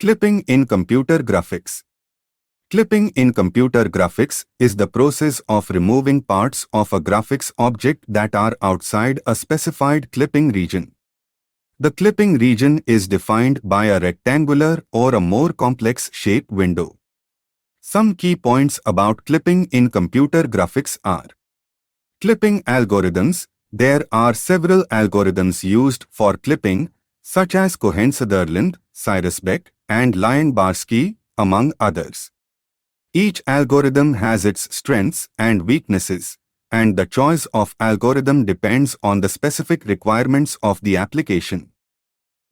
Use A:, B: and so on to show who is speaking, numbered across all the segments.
A: Clipping in computer graphics. Clipping in computer graphics is the process of removing parts of a graphics object that are outside a specified clipping region. The clipping region is defined by a rectangular or a more complex shape window. Some key points about clipping in computer graphics are: clipping algorithms. There are several algorithms used for clipping, such as Cohen-Sutherland, Cyrus-Beck, and Lion-Barsky, among others. Each algorithm has its strengths and weaknesses, and the choice of algorithm depends on the specific requirements of the application.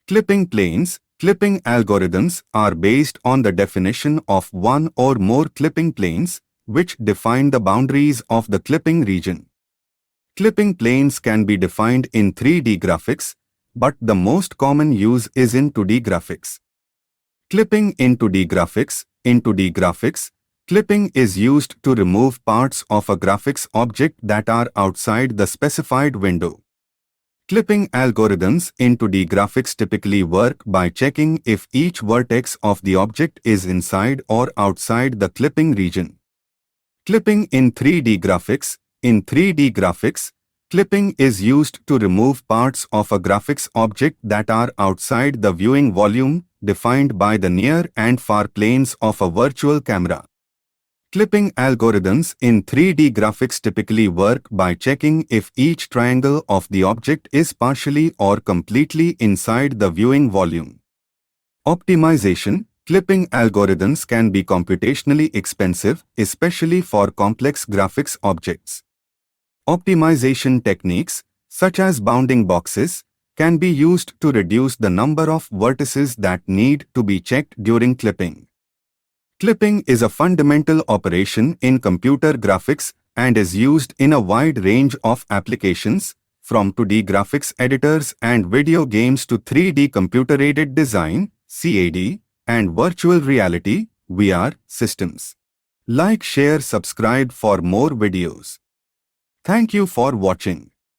A: Clipping planes. Clipping algorithms are based on the definition of one or more clipping planes, which define the boundaries of the clipping region. Clipping planes can be defined in 3D graphics, but the most common use is in 2D graphics. Clipping in 2D graphics. In 2D graphics, clipping is used to remove parts of a graphics object that are outside the specified window. Clipping algorithms in 2D graphics typically work by checking if each vertex of the object is inside or outside the clipping region. Clipping in 3D graphics. In 3D graphics, clipping is used to remove parts of a graphics object that are outside the viewing volume, defined by the near and far planes of a virtual camera. Clipping algorithms in 3D graphics typically work by checking if each triangle of the object is partially or completely inside the viewing volume. Optimization. Clipping algorithms can be computationally expensive, especially for complex graphics objects. Optimization techniques, such as bounding boxes, can be used to reduce the number of vertices that need to be checked during clipping. Clipping is a fundamental operation in computer graphics and is used in a wide range of applications, from 2D graphics editors and video games to 3D computer-aided design (CAD) and virtual reality (VR) systems. Like, share, subscribe for more videos. Thank you for watching.